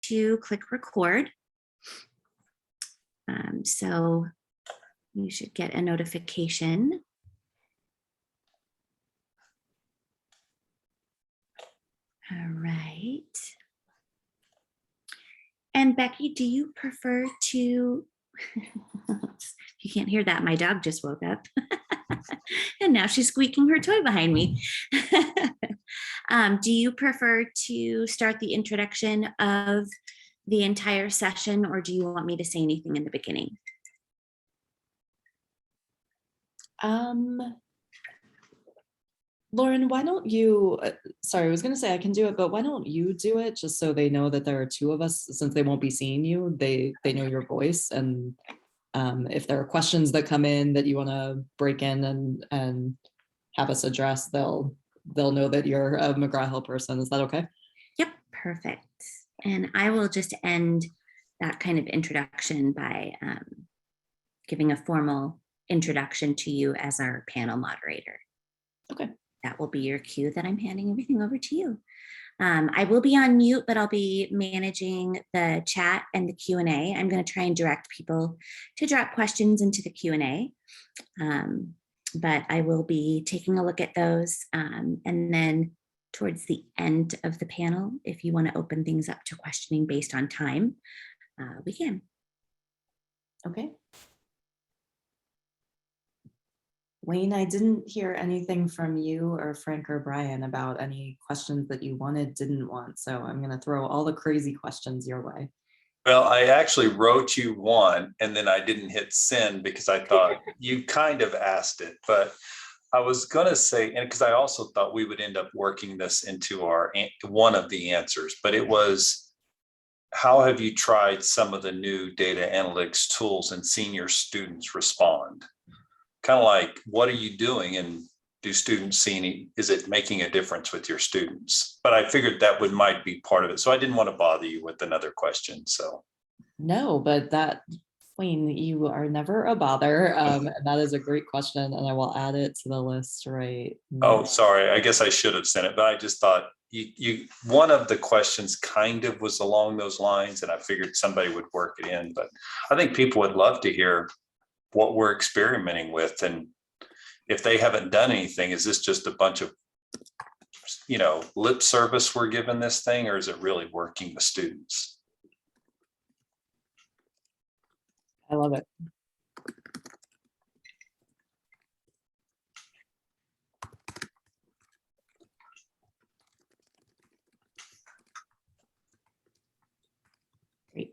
to click record. So you should get a notification. All right. And Becky, do you prefer to, you can't hear that, my dog just woke up. And now she's squeaking her toy behind me. Do you prefer to start the introduction of the entire session, or do you want me to say anything in the beginning? Lauren, why don't you, sorry, I was going to say I can do it, but why don't you do it just so they know that there are two of us, since they won't be seeing you, they know your voice. And if there are questions that come in that you want to break in and have us address, they'll know that you're a McGraw-Hill person. Is that okay? Yep, perfect. And I will just end that kind of introduction by giving a formal introduction to you as our panel moderator. Okay. That will be your cue that I'm handing everything over to you. I will be on mute, but I'll be managing the chat and the Q&A. I'm going to try and direct people to drop questions into the Q&A. But I will be taking a look at those. And then towards the end of the panel, if you want to open things up to questioning based on time, we can. Okay. Wayne, I didn't hear anything from you or Frank or Brian about any questions that you wanted, didn't want. So I'm going to throw all the crazy questions your way. Well, I actually wrote you one and then I didn't hit send because I thought you kind of asked it, but I was going to say, and because I also thought we would end up working this into our one of the answers, but it was, how have you tried some of the new data analytics tools and seen your students respond? Kind of like, what are you doing, and do students see any, is it making a difference with your students? But I figured that might be part of it. So I didn't want to bother you with another question. So no, but that, Wayne, you are never a bother. And that is a great question. And I will add it to the list right now. Oh, sorry. I guess I should have sent it, but I just thought you one of the questions kind of was along those lines, and I figured somebody would work it in. But I think people would love to hear what we're experimenting with, and if they haven't done anything, is this just a bunch of, lip service we're giving this thing, or is it really working with students? I love it. Great.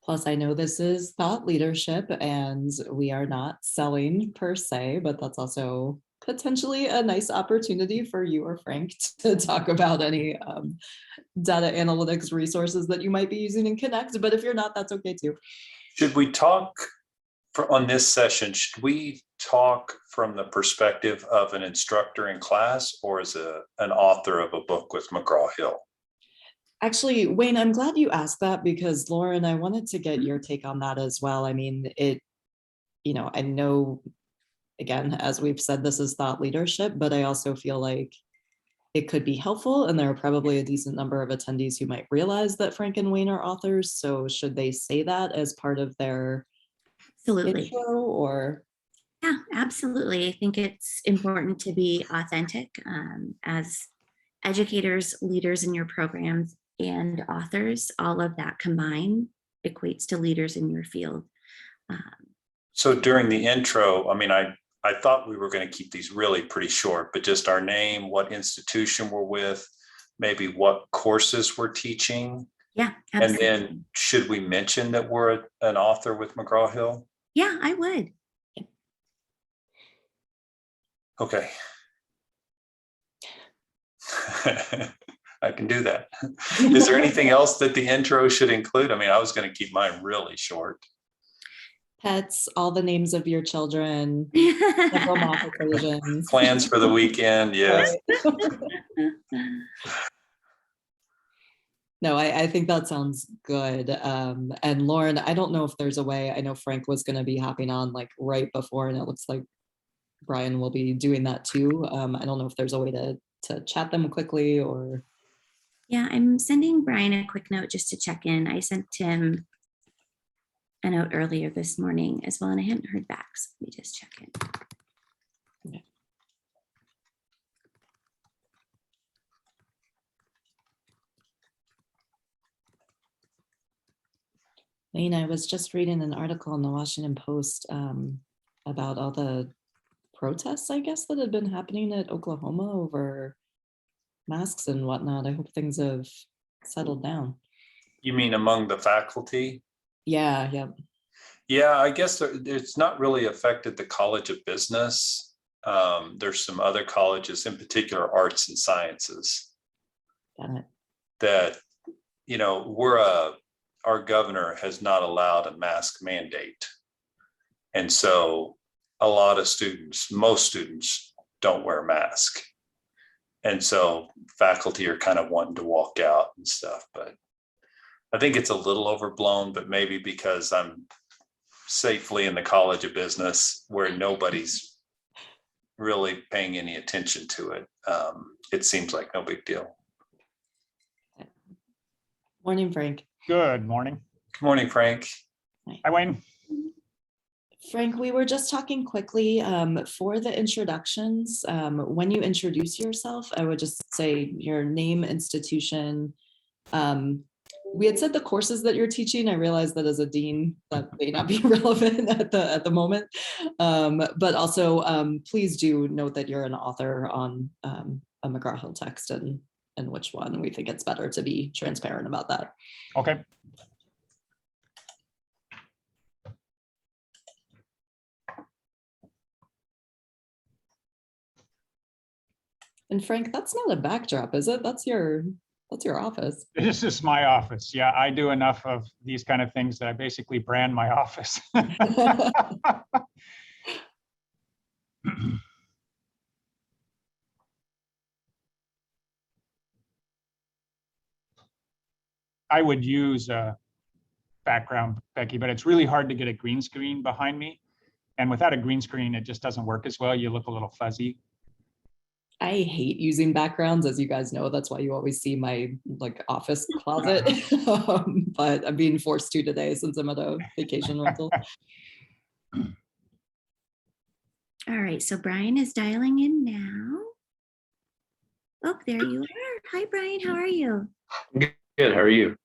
Plus, I know this is thought leadership and we are not selling per se, but that's also potentially a nice opportunity for you or Frank to talk about any data analytics resources that you might be using in Connect. But if you're not, that's okay too. Should we talk on this session? Should we talk from the perspective of an instructor in class, or as an author of a book with McGraw-Hill? Actually, Wayne, I'm glad you asked that, because Lauren, I wanted to get your take on that as well. I mean, I know, again, as we've said, this is thought leadership, but I also feel like it could be helpful. And there are probably a decent number of attendees who might realize that Frank and Wayne are authors. So should they say that as part of their intro, or? Yeah, absolutely. I think it's important to be authentic as educators, leaders in your programs, and authors. All of that combined equates to leaders in your field. So during the intro, I mean, I thought we were going to keep these really pretty short, but just our name, what institution we're with, maybe what courses we're teaching. Yeah, absolutely. And then should we mention that we're an author with McGraw-Hill? Yeah, I would. Okay. I can do that. Is there anything else that the intro should include? I mean, I was going to keep mine really short. Pets, all the names of your children, several mock occasions. Plans for the weekend, yes. No, I think that sounds good. And Lauren, I don't know if there's a way, I know Frank was going to be hopping on like right before, and it looks like Brian will be doing that too. I don't know if there's a way to to chat them quickly or? Yeah, I'm sending Brian a quick note just to check in. I sent him a note earlier this morning as well, and I hadn't heard back. So let me just check in. Lane, I was just reading an article in the Washington Post about all the protests, I guess, that had been happening at Oklahoma over masks and whatnot. I hope things have settled down. You mean among the faculty? Yeah, yeah. Yeah, I guess it's not really affected the College of Business. There's some other colleges, in particular arts and sciences, Got it. that, you know, our governor has not allowed a mask mandate. And so a lot of students, most students don't wear a mask. And so faculty are kind of wanting to walk out and stuff, but I think it's a little overblown, but maybe because I'm safely in the College of Business where nobody's really paying any attention to it. It seems like no big deal. Morning, Frank. Good morning. Good morning, Frank. Hi, Wayne. Frank, we were just talking quickly for the introductions. When you introduce yourself, I would just say your name, institution. We had said the courses that you're teaching. I realize that as a dean, that may not be relevant at the moment. But also, please do note that you're an author on a McGraw-Hill text and which one. We think it's better to be transparent about that. Okay. And Frank, that's not a backdrop, is it? That's your office. This is my office. Yeah, I do enough of these kind of things that I basically brand my office. I would use a background, Becky, but it's really hard to get a green screen behind me. And without a green screen, it just doesn't work as well. You look a little fuzzy. I hate using backgrounds, as you guys know. That's why you always see my office closet. But I'm being forced to today since I'm at a vacation rental. All right, so Brian is dialing in now. Oh, there you are. Hi, Brian. How are you? Good. How are you?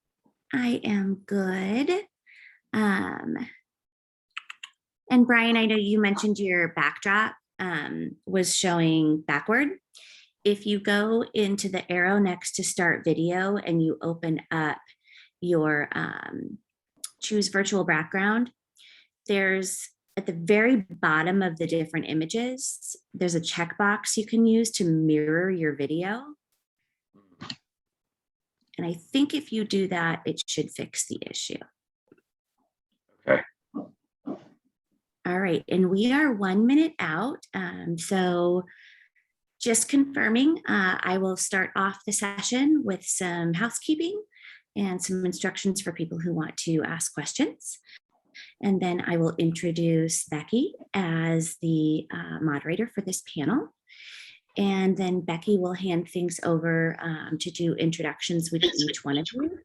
I am good. And Brian, I know you mentioned your backdrop was showing backward. If you go into the arrow next to start video and you open up your choose virtual background, there's at the very bottom of the different images, there's a checkbox you can use to mirror your video. And I think if you do that, it should fix the issue. Okay. All right, and we are 1 minute out. So just confirming, I will start off the session with some housekeeping and some instructions for people who want to ask questions. And then I will introduce Becky as the moderator for this panel. And then Becky will hand things over to do introductions with each one of you.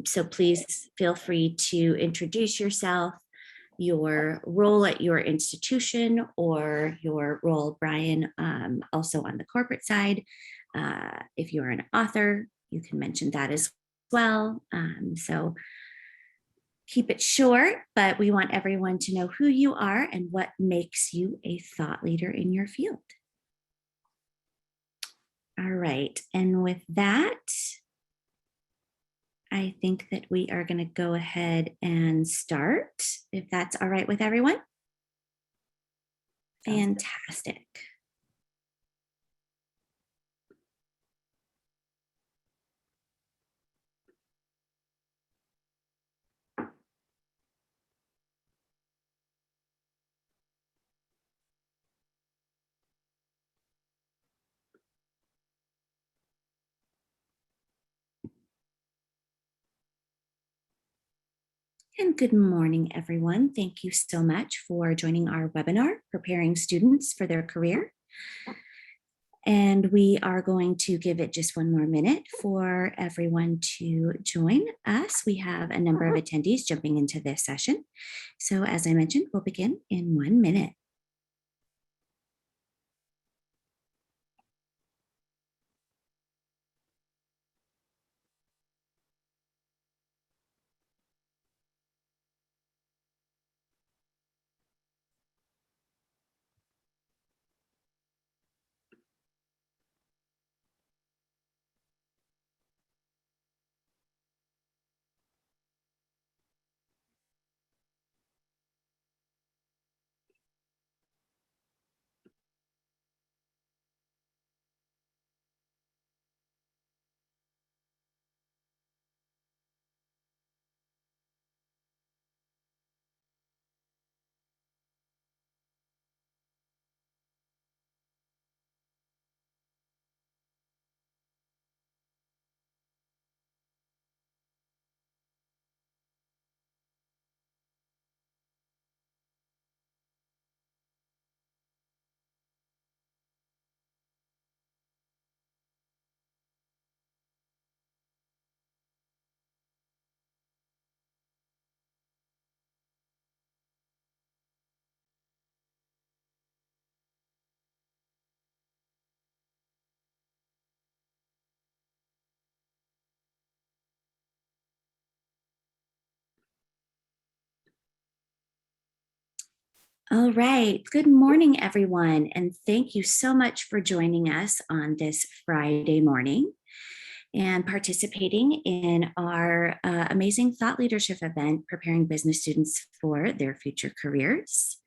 So please feel free to introduce yourself, your role at your institution, or your role, Brian, also on the corporate side. If you're an author, you can mention that as well. So keep it short, but we want everyone to know who you are and what makes you a thought leader in your field. All right, and with that, I think that we are going to go ahead and start, if that's all right with everyone. Fantastic. And good morning, everyone. Thank you so much for joining our webinar, Preparing Students for Their Career. And we are going to give it just one more minute for everyone to join us. We have a number of attendees jumping into this session. So as I mentioned, we'll begin in 1 minute. All right. Good morning, everyone. And thank you so much for joining us on this Friday morning and participating in our amazing thought leadership event, preparing business students for their future careers.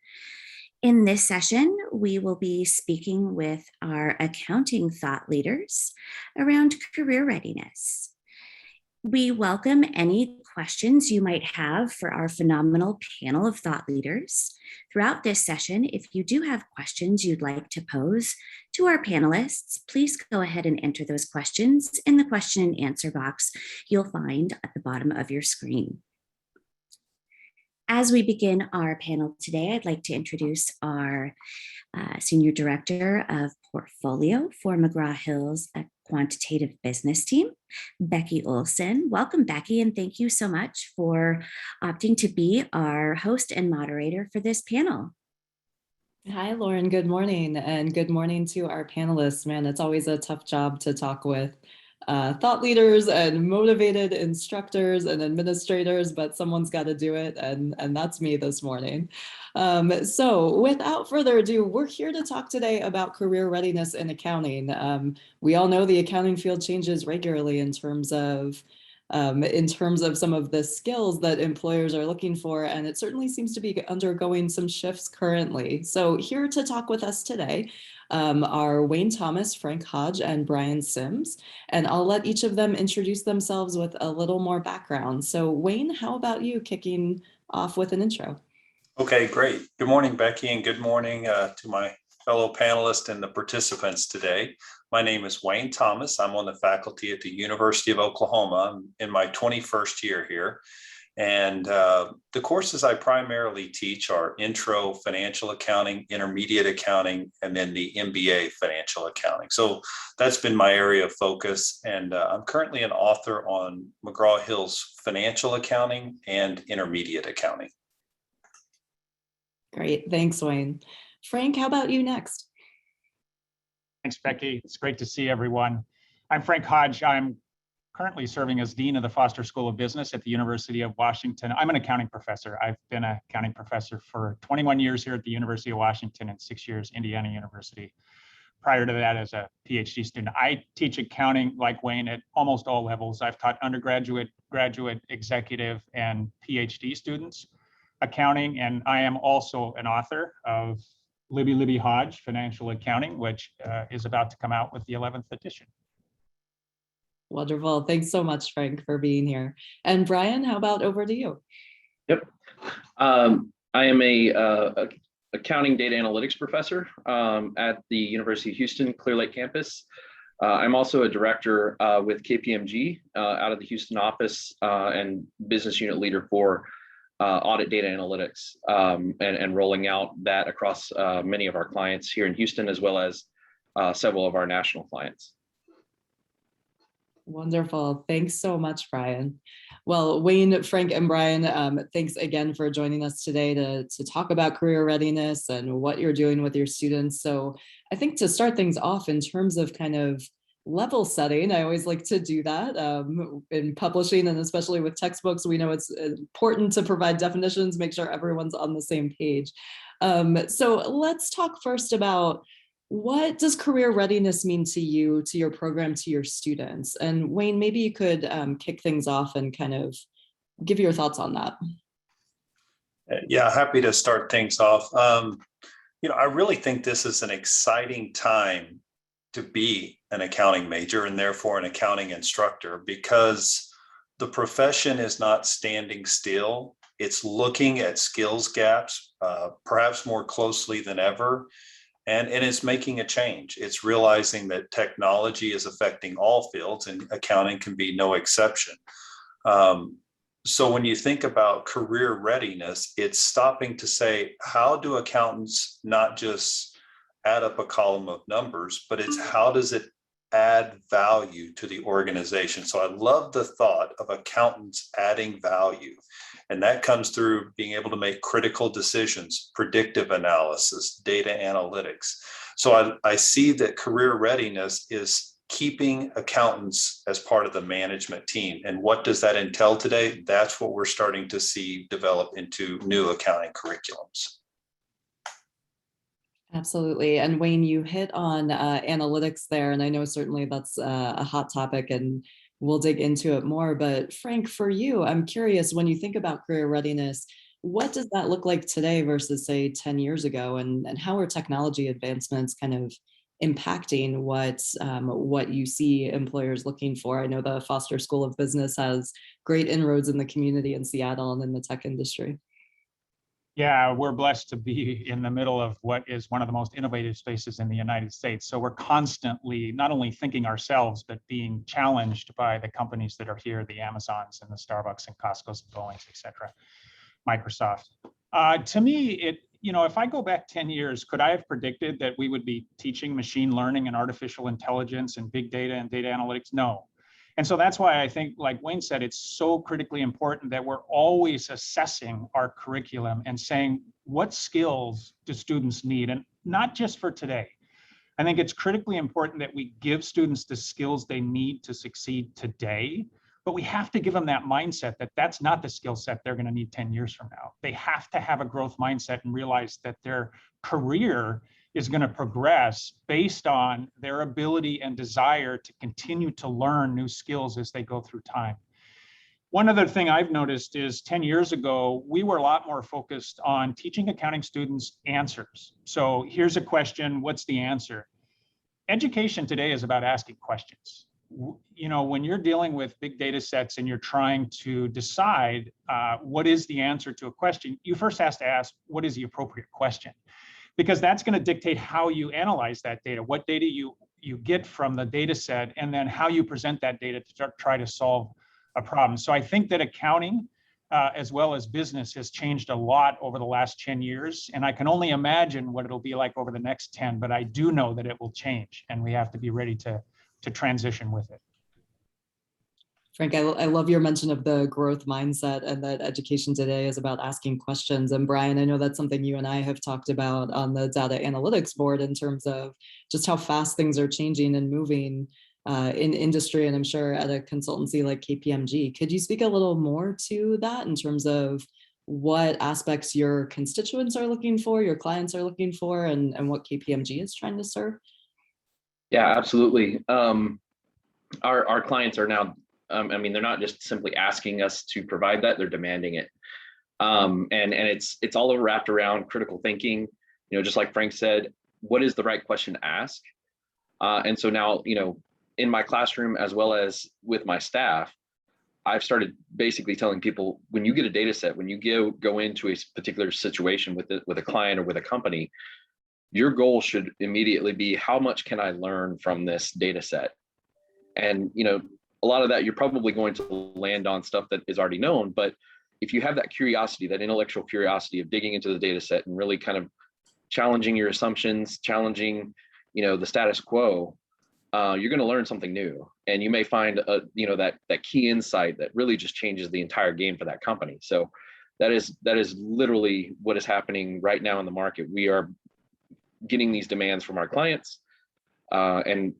In this session, we will be speaking with our accounting thought leaders around career readiness. We welcome any questions you might have for our phenomenal panel of thought leaders. Throughout this session, if you do have questions you'd like to pose to our panelists, please go ahead and enter those questions in the question and answer box you'll find at the bottom of your screen. As we begin our panel today, I'd like to introduce our Senior Director of Portfolio for McGraw-Hill's Quantitative Business Team, Becky Olsen. Welcome, Becky, and thank you so much for opting to be our host and moderator for this panel. Hi, Lauren. Good morning. And good morning to our panelists. Man, it's always a tough job to talk with thought leaders and motivated instructors and administrators, but someone's got to do it. And that's me this morning. So without further ado, we're here to talk today about career readiness in accounting. We all know the accounting field changes regularly in terms of some of the skills that employers are looking for, and it certainly seems to be undergoing some shifts currently. So here to talk with us today are Wayne Thomas, Frank Hodge, and Brian Sims, and I'll let each of them introduce themselves with a little more background. So Wayne, how about you kicking off with an intro? Okay, great. Good morning, Becky, and good morning to my fellow panelists and the participants today. My name is Wayne Thomas. I'm on the faculty at the University of Oklahoma. I'm in my 21st year here. And the courses I primarily teach are intro financial accounting, intermediate accounting, and then the MBA financial accounting. So that's been my area of focus. And I'm currently an author on McGraw-Hill's financial accounting and intermediate accounting. Great. Thanks, Wayne. Frank, how about you next? Thanks, Becky. It's great to see everyone. I'm Frank Hodge. I'm currently serving as Dean of the Foster School of Business at the University of Washington. I'm an accounting professor. I've been an accounting professor for 21 years here at the University of Washington and 6 years Indiana University. Prior to that, as a PhD student, I teach accounting like Wayne at almost all levels. I've taught undergraduate, graduate, executive, and PhD students accounting, and I am also an author of Libby Hodge Financial Accounting, which is about to come out with the 11th edition. Wonderful. Thanks so much, Frank, for being here. And Brian, how about over to you? Yep. I am a accounting data analytics professor at the University of Houston Clear Lake campus. I'm also a director with KPMG out of the Houston office and business unit leader for audit data analytics and rolling out that across many of our clients here in Houston, as well as several of our national clients. Wonderful. Thanks so much, Brian. Well, Wayne, Frank, and Brian, thanks again for joining us today to talk about career readiness and what you're doing with your students. So I think to start things off in terms of kind of level setting, I always like to do that in publishing, and especially with textbooks, we know it's important to provide definitions, make sure everyone's on the same page. So let's talk first about what does career readiness mean to you, to your program, to your students? And Wayne, maybe you could kick things off and kind of give your thoughts on that. Yeah, happy to start things off. I really think this is an exciting time to be an accounting major and therefore an accounting instructor, because the profession is not standing still. It's looking at skills gaps, perhaps more closely than ever. And it's making a change. It's realizing that technology is affecting all fields, and accounting can be no exception. So when you think about career readiness, it's stopping to say, how do accountants not just add up a column of numbers, but it's how does it add value to the organization? So I love the thought of accountants adding value. And that comes through being able to make critical decisions, predictive analysis, data analytics. So I see that career readiness is keeping accountants as part of the management team. And what does that entail today? That's what we're starting to see develop into new accounting curriculums. Absolutely. And Wayne, you hit on analytics there, and I know certainly that's a hot topic and we'll dig into it more. But Frank, for you, I'm curious, when you think about career readiness, what does that look like today versus say 10 years ago? And how are technology advancements kind of impacting what you see employers looking for? I know the Foster School of Business has great inroads in the community in Seattle and in the tech industry. Yeah, we're blessed to be in the middle of what is one of the most innovative spaces in the United States. So we're constantly not only thinking ourselves, but being challenged by the companies that are here, the Amazons and the Starbucks and Costco's and Boeing's, et cetera, Microsoft. To me, if I go back 10 years, could I have predicted that we would be teaching machine learning and artificial intelligence and big data and data analytics? No. And so that's why I think, like Wayne said, it's so critically important that we're always assessing our curriculum and saying, what skills do students need? And not just for today. I think it's critically important that we give students the skills they need to succeed today, but we have to give them that mindset that that's not the skill set they're going to need 10 years from now. They have to have a growth mindset and realize that their career is going to progress based on their ability and desire to continue to learn new skills as they go through time. One other thing I've noticed is 10 years ago, we were a lot more focused on teaching accounting students answers. So here's a question, what's the answer? Education today is about asking questions. When you're dealing with big data sets and you're trying to decide what is the answer to a question, you first have to ask, what is the appropriate question? Because that's going to dictate how you analyze that data, what data you get from the data set, and then how you present that data to try to solve a problem. So I think that accounting, as well as business, has changed a lot over the last 10 years. And I can only imagine what it'll be like over the next 10, but I do know that it will change, and we have to be ready to transition with it. Frank, I love your mention of the growth mindset and that education today is about asking questions. And Brian, I know that's something you and I have talked about on the data analytics board in terms of just how fast things are changing and moving in industry, and I'm sure at a consultancy like KPMG. Could you speak a little more to that in terms of what aspects your constituents are looking for, your clients are looking for, and what KPMG is trying to serve? Yeah, absolutely. Our clients are now, they're not just simply asking us to provide that, they're demanding it. And it's all wrapped around critical thinking, just like Frank said, what is the right question to ask? And so now, in my classroom, as well as with my staff, I've started basically telling people, when you get a data set, when you go into a particular situation with a client or with a company, your goal should immediately be, how much can I learn from this data set? And, a lot of that, you're probably going to land on stuff that is already known, but if you have that curiosity, that intellectual curiosity of digging into the data set and really kind of challenging your assumptions, challenging the status quo, you're going to learn something new, and you may find that key insight that really just changes the entire game for that company. So that is literally what is happening right now in the market. We are getting these demands from our clients, and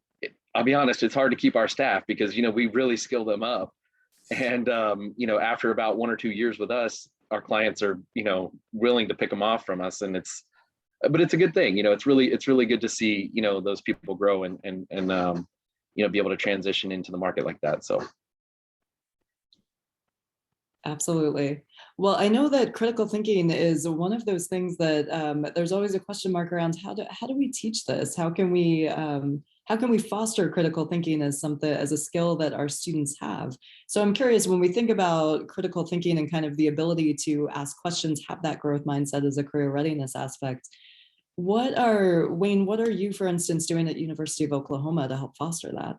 I'll be honest, it's hard to keep our staff because we really skill them up, and after about 1 or 2 years with us, our clients are willing to pick them off from us, and but it's a good thing. It's really good to see those people grow and be able to transition into the market like that. So absolutely. Well, I know that critical thinking is one of those things that there's always a question mark around. How do we teach this? How can we foster critical thinking as a skill that our students have? So I'm curious, when we think about critical thinking and kind of the ability to ask questions, have that growth mindset as a career readiness aspect, Wayne, what are you, for instance, doing at University of Oklahoma to help foster that?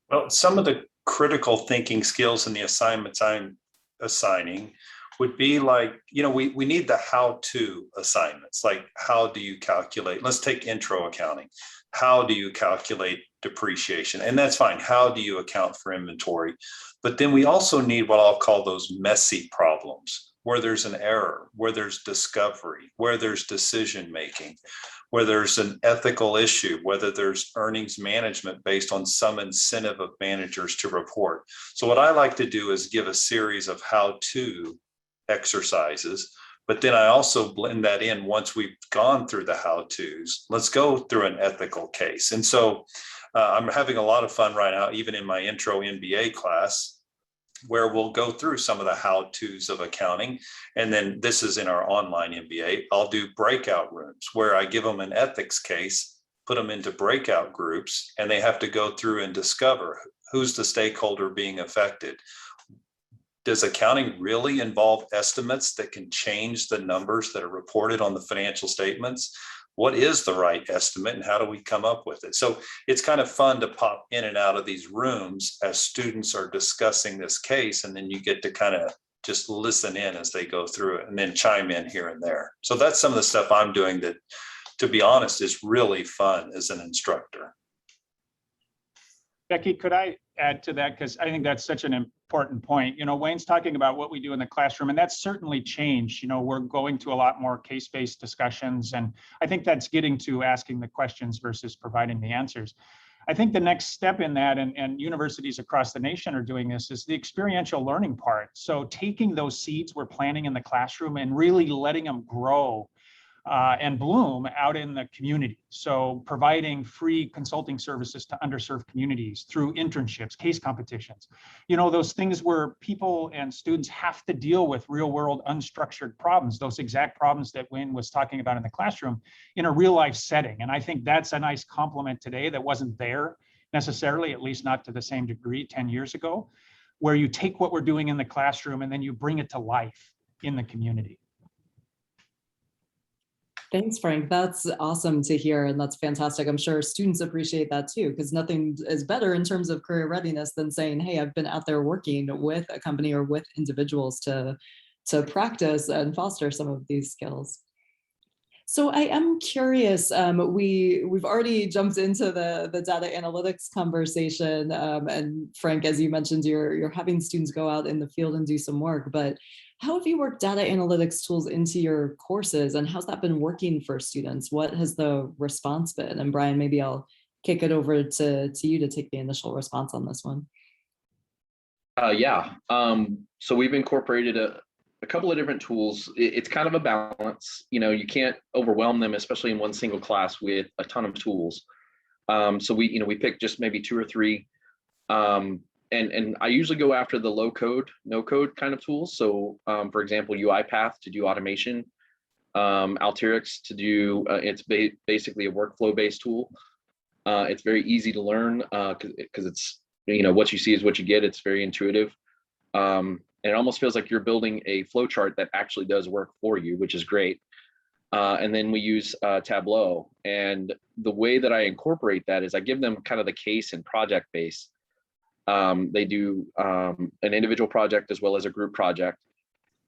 Well, some of the critical thinking skills in the assignments I'm assigning would be like, we need the how-to assignments, like how do you calculate, let's take intro accounting. How do you calculate depreciation? And that's fine. How do you account for inventory? But then we also need what I'll call those messy problems, where there's an error, where there's discovery, where there's decision-making, where there's an ethical issue, whether there's earnings management based on some incentive of managers to report. So what I like to do is give a series of how-to exercises, but then I also blend that in once we've gone through the how-tos. Let's go through an ethical case. And so I'm having a lot of fun right now, even in my intro MBA class, where we'll go through some of the how-tos of accounting. And then this is in our online MBA. I'll do breakout rooms where I give them an ethics case, put them into breakout groups, and they have to go through and discover who's the stakeholder being affected. Does accounting really involve estimates that can change the numbers that are reported on the financial statements? What is the right estimate and how do we come up with it? So it's kind of fun to pop in and out of these rooms as students are discussing this case, and then you get to kind of just listen in as they go through it and then chime in here and there. So that's some of the stuff I'm doing that, to be honest, is really fun as an instructor. Becky, could I add to that? Because I think that's such an important point. Wayne's talking about what we do in the classroom, and that's certainly changed. We're going to a lot more case-based discussions, and I think that's getting to asking the questions versus providing the answers. I think the next step in that, and universities across the nation are doing this, is the experiential learning part. So taking those seeds we're planting in the classroom and really letting them grow and bloom out in the community. So providing free consulting services to underserved communities through internships, case competitions, those things where people and students have to deal with real world unstructured problems, those exact problems that Wayne was talking about in the classroom in a real life setting. And I think that's a nice complement today that wasn't there necessarily, at least not to the same degree 10 years ago, where you take what we're doing in the classroom and then you bring it to life in the community. Thanks, Frank. That's awesome to hear, and that's fantastic. I'm sure students appreciate that too, because nothing is better in terms of career readiness than saying, hey, I've been out there working with a company or with individuals to practice and foster some of these skills. So I am curious, we've already jumped into the data analytics conversation, and Frank, as you mentioned, you're having students go out in the field and do some work, but how have you worked data analytics tools into your courses, and how's that been working for students? What has the response been? And Brian, maybe I'll kick it over to you to take the initial response on this one. So we've incorporated a couple of different tools. It's kind of a balance. You can't overwhelm them, especially in one single class with a ton of tools. So we pick just maybe 2 or 3. And I usually go after the low code, no code kind of tools. So for example, UiPath to do automation, Alteryx to do, it's basically a workflow based tool. It's very easy to learn because it's, what you see is what you get. It's very intuitive. And it almost feels like you're building a flow chart that actually does work for you, which is great. And then we use Tableau. And the way that I incorporate that is I give them kind of the case and project base. They do an individual project as well as a group project.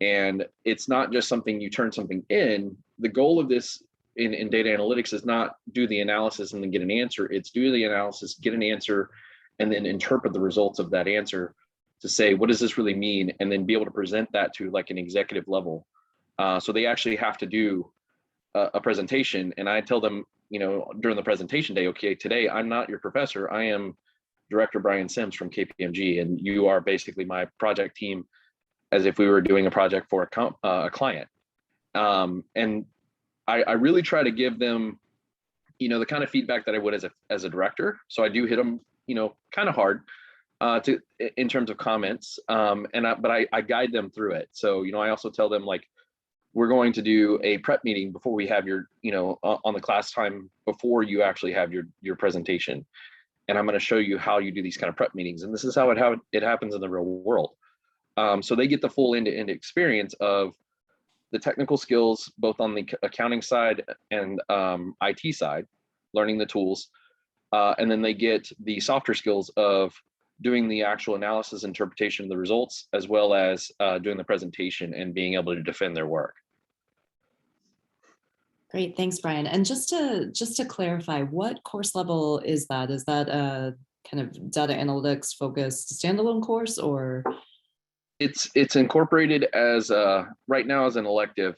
And it's not just something you turn something in. The goal of this in data analytics is not do the analysis and then get an answer. It's do the analysis, get an answer, and then interpret the results of that answer to say, what does this really mean? And then be able to present that to like an executive level. So they actually have to do a presentation. And I tell them, you know, during the presentation day, okay, today I'm not your professor. I am Director Brian Sims from KPMG, and you are basically my project team, as if we were doing a project for a client. And I really try to give them, you know, the kind of feedback that I would as a director. So I do hit them, you know, kind of hard in terms of comments, but I guide them through it. So, you know, I also tell them, like, we're going to do a prep meeting before we have your, you know, on the class time before you actually have your presentation. And I'm going to show you how you do these kind of prep meetings. And this is how it happens in the real world. So they get the full end-to-end experience of the technical skills, both on the accounting side and IT side, learning the tools. And then they get the softer skills of doing the actual analysis, interpretation of the results, as well as doing the presentation and being able to defend their work. Great, thanks, Brian. And just to clarify, what course level is that? Is that a kind of data analytics focused standalone course, or? It's incorporated as right now as an elective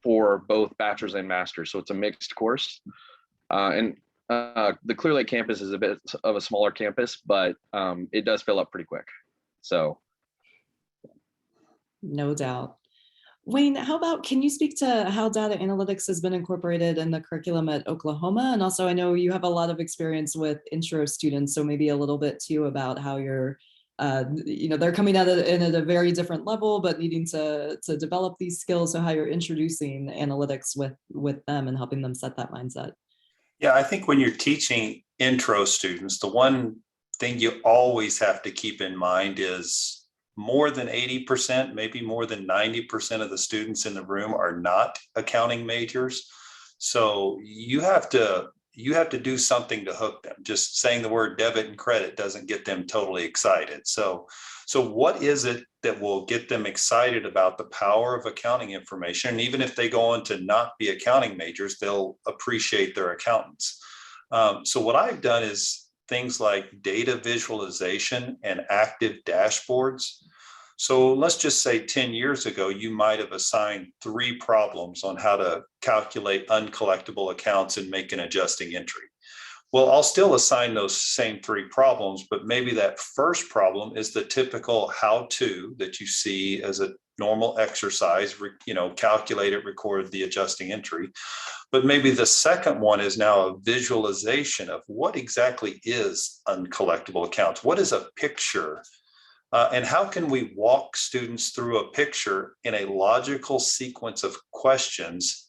for both bachelor's and master's. So it's a mixed course. And the Clear Lake campus is a bit of a smaller campus, but it does fill up pretty quick. So. No doubt. Wayne, how about, can you speak to how data analytics has been incorporated in the curriculum at Oklahoma? And also, I know you have a lot of experience with intro students, so maybe a little bit too about how you're, you know, they're coming at it in at a very different level, but needing to develop these skills. So how you're introducing analytics with them and helping them set that mindset. Yeah, I think when you're teaching intro students, the one thing you always have to keep in mind is more than 80%, maybe more than 90% of the students in the room are not accounting majors. So you have to do something to hook them. Just saying the word debit and credit doesn't get them totally excited. So what is it that will get them excited about the power of accounting information? And even if they go on to not be accounting majors, they'll appreciate their accountants. So what I've done is things like data visualization and active dashboards. So let's just say 10 years ago, you might have assigned 3 problems on how to calculate uncollectible accounts and make an adjusting entry. Well, I'll still assign those same 3 problems, but maybe that first problem is the typical how-to that you see as a normal exercise, you know, calculate it, record the adjusting entry. But maybe the second one is now a visualization of what exactly is uncollectible accounts. What is a picture? And how can we walk students through a picture in a logical sequence of questions,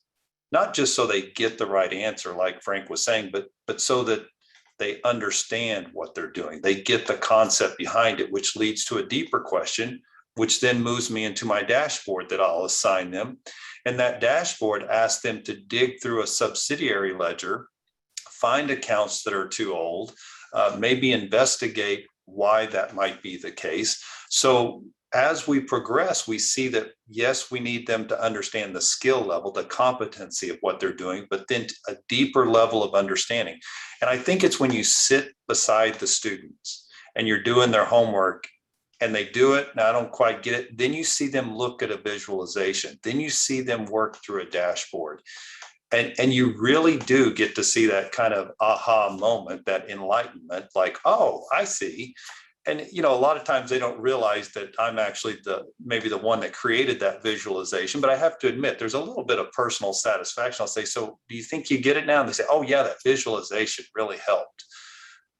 not just so they get the right answer, like Frank was saying, but so that they understand what they're doing. They get the concept behind it, which leads to a deeper question, which then moves me into my dashboard that I'll assign them. And that dashboard asks them to dig through a subsidiary ledger, find accounts that are too old, maybe investigate why that might be the case. So as we progress, we see that, yes, we need them to understand the skill level, the competency of what they're doing, but then a deeper level of understanding. And I think it's when you sit beside the students and you're doing their homework and they do it, and I don't quite get it, then you see them look at a visualization. Then you see them work through a dashboard. And you really do get to see that kind of aha moment, that enlightenment, like, oh, I see. And, you know, a lot of times they don't realize that I'm actually maybe the one that created that visualization, but I have to admit there's a little bit of personal satisfaction. I'll say, so do you think you get it now? And they say, oh yeah, that visualization really helped.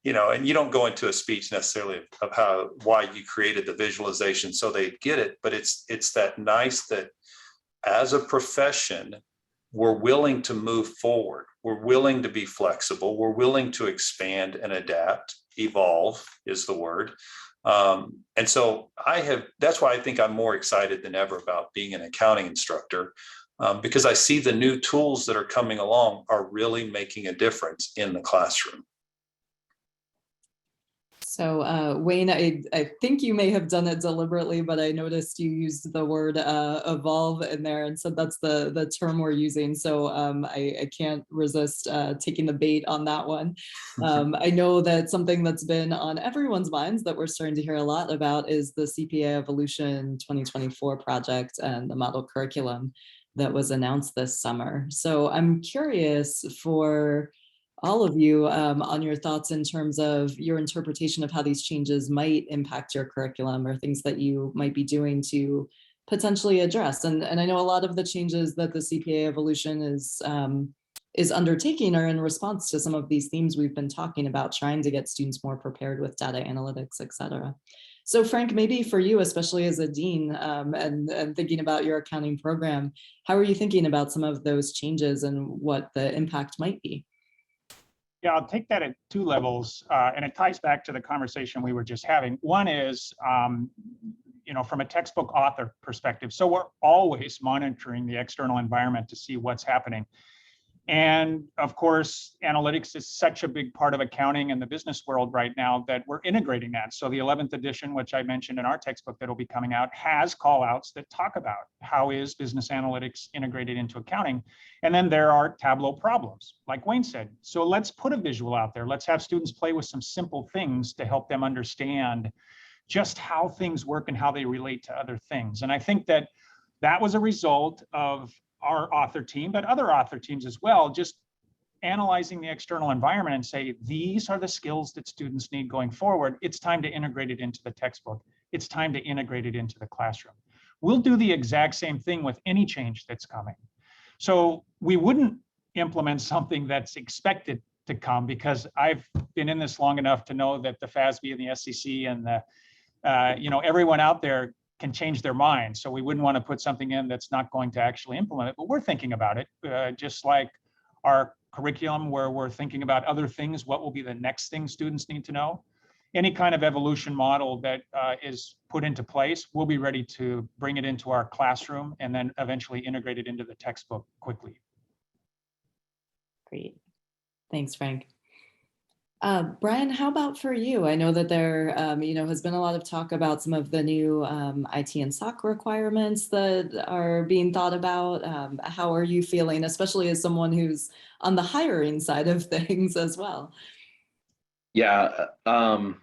You know, and you don't go into a speech necessarily of why you created the visualization so they get it, but it's that nice that as a profession, we're willing to move forward. We're willing to be flexible. We're willing to expand and adapt. Evolve is the word. And so that's why I think I'm more excited than ever about being an accounting instructor, because I see the new tools that are coming along are really making a difference in the classroom. So Wayne, I think you may have done it deliberately, but I noticed you used the word evolve in there, and so that's the term we're using. So I can't resist taking the bait on that one. I know that something that's been on everyone's minds that we're starting to hear a lot about is the CPA Evolution 2024 project and the model curriculum that was announced this summer. So I'm curious for all of you on your thoughts in terms of your interpretation of how these changes might impact your curriculum or things that you might be doing to potentially address. And I know a lot of the changes that the CPA Evolution is undertaking are in response to some of these themes we've been talking about, trying to get students more prepared with data analytics, et cetera. So Frank, maybe for you, especially as a dean and thinking about your accounting program, how are you thinking about some of those changes and what the impact might be? Yeah, I'll take that at two levels, and it ties back to the conversation we were just having. One is, from a textbook author perspective. So we're always monitoring the external environment to see what's happening. And of course, analytics is such a big part of accounting and the business world right now that we're integrating that. So the 11th edition, which I mentioned in our textbook that'll be coming out, has call outs that talk about how is business analytics integrated into accounting. And then there are Tableau problems, like Wayne said. So let's put a visual out there. Let's have students play with some simple things to help them understand just how things work and how they relate to other things. And I think that that was a result of our author team, but other author teams as well, just analyzing the external environment and say, these are the skills that students need going forward. It's time to integrate it into the textbook. It's time to integrate it into the classroom. We'll do the exact same thing with any change that's coming. So we wouldn't implement something that's expected to come, because I've been in this long enough to know that the FASB and the SEC and the, everyone out there can change their mind. So we wouldn't want to put something in that's not going to actually implement it, but we're thinking about it, just like our curriculum, where we're thinking about other things. What will be the next thing students need to know? Any kind of evolution model that is put into place, we'll be ready to bring it into our classroom and then eventually integrate it into the textbook quickly. Great. Thanks, Frank. Brian, how about for you? I know that there, has been a lot of talk about some of the new IT and SOC requirements that are being thought about. How are you feeling, especially as someone who's on the hiring side of things as well? Yeah, from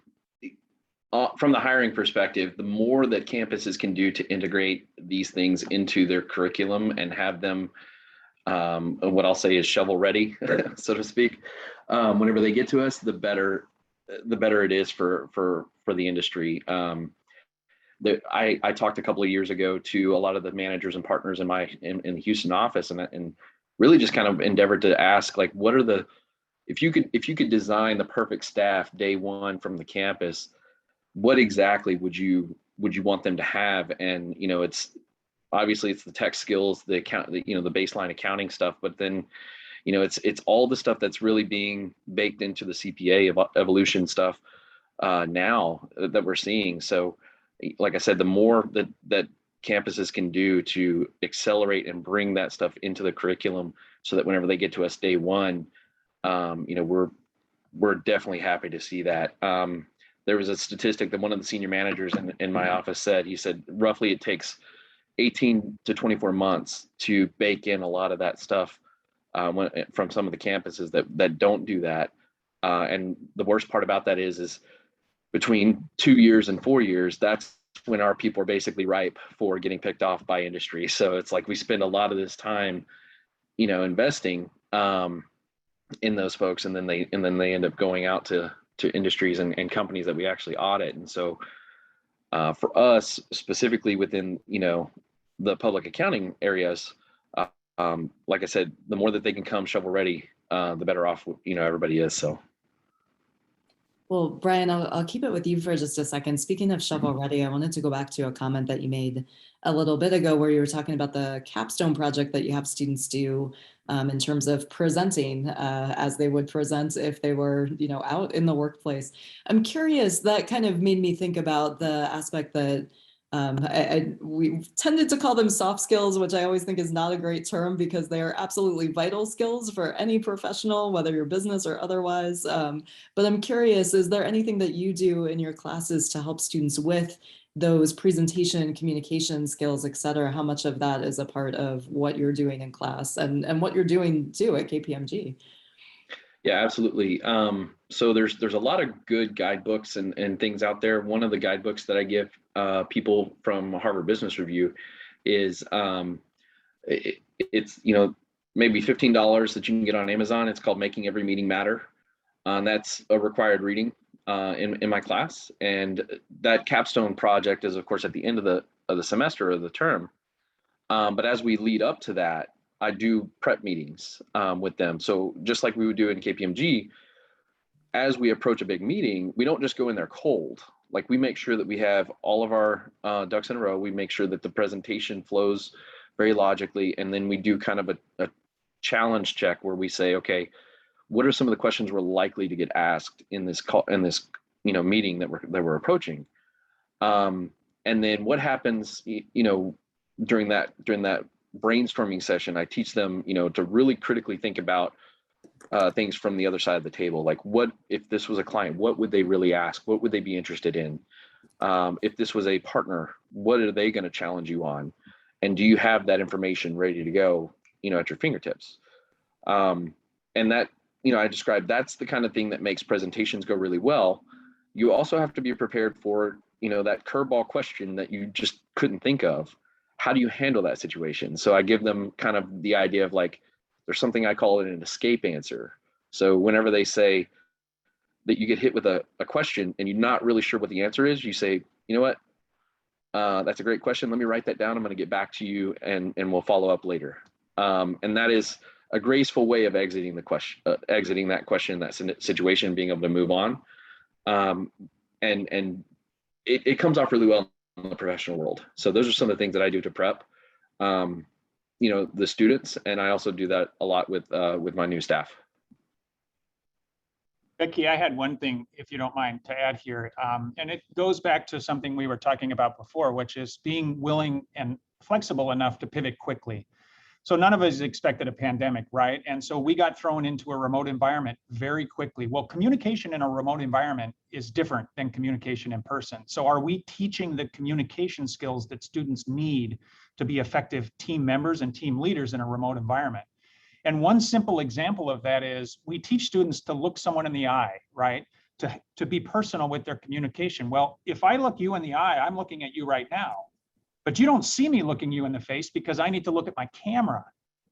the hiring perspective, the more that campuses can do to integrate these things into their curriculum and have them, what I'll say is shovel ready, so to speak. Whenever they get to us, the better it is for the industry. I talked a couple of years ago to a lot of the managers and partners in the Houston office, and really just kind of endeavored to ask, like, what are if you could design the perfect staff day one from the campus, what exactly would you want them to have? And it's obviously the tech skills, the baseline accounting stuff, but then it's all the stuff that's really being baked into the CPA evolution stuff now that we're seeing. So like I said, the more that campuses can do to accelerate and bring that stuff into the curriculum, so that whenever they get to us day one, we're definitely happy to see that. There was a statistic that one of the senior managers in my office said. He said roughly it takes 18 to 24 months to bake in a lot of that stuff from some of the campuses that don't do that. And the worst part about that is between 2 years and 4 years, that's when our people are basically ripe for getting picked off by industry. So it's like we spend a lot of this time, investing in those folks, and then they end up going out to industries and companies that we actually audit. And so for us specifically within the public accounting areas, like I said, the more that they can come shovel ready, the better off everybody is. So. Well, Brian, I'll keep it with you for just a second. Speaking of shovel ready, I wanted to go back to a comment that you made a little bit ago, where you were talking about the capstone project that you have students do in terms of presenting as they would present if they were, out in the workplace. I'm curious, that kind of made me think about the aspect that We tended to call them soft skills, which I always think is not a great term because they are absolutely vital skills for any professional, whether you're business or otherwise. But I'm curious, is there anything that you do in your classes to help students with those presentation, communication skills, et cetera? How much of that is a part of what you're doing in class and what you're doing too at KPMG? Yeah, absolutely. So there's a lot of good guidebooks and things out there. One of the guidebooks that I give people from Harvard Business Review is it's maybe $15 that you can get on Amazon. It's called Making Every Meeting Matter. That's a required reading in my class, and that capstone project is, of course, at the end of the semester or the term. But as we lead up to that, I do prep meetings with them. So just like we would do in KPMG, as we approach a big meeting, we don't just go in there cold. Like, we make sure that we have all of our ducks in a row. We make sure that the presentation flows very logically. And then we do kind of a challenge check where we say, okay, what are some of the questions we're likely to get asked in this meeting that we're approaching? And then what happens, during that brainstorming session, I teach them, to really critically think about things from the other side of the table. Like, what if this was a client? What would they really ask? What would they be interested in? If this was a partner, what are they going to challenge you on? And do you have that information ready to go, at your fingertips? And that, I described, that's the kind of thing that makes presentations go really well. You also have to be prepared for, that curveball question that you just couldn't think of. How do you handle that situation? So I give them kind of the idea of, like, there's something I call it an escape answer. So whenever they say that you get hit with a question and you're not really sure what the answer is, you say, you know what, that's a great question. Let me write that down. I'm going to get back to you and we'll follow up later. And that is a graceful way of exiting the question, exiting that question, that situation, being able to move on. And it comes off really well in the professional world. So those are some of the things that I do to prep, the students, and I also do that a lot with my new staff. Becky, I had one thing, if you don't mind, to add here, and it goes back to something we were talking about before, which is being willing and flexible enough to pivot quickly. So none of us expected a pandemic, right? And so we got thrown into a remote environment very quickly. Well, communication in a remote environment is different than communication in person. So are we teaching the communication skills that students need to be effective team members and team leaders in a remote environment? And one simple example of that is we teach students to look someone in the eye, right? To be personal with their communication. Well, if I look you in the eye, I'm looking at you right now. But you don't see me looking you in the face because I need to look at my camera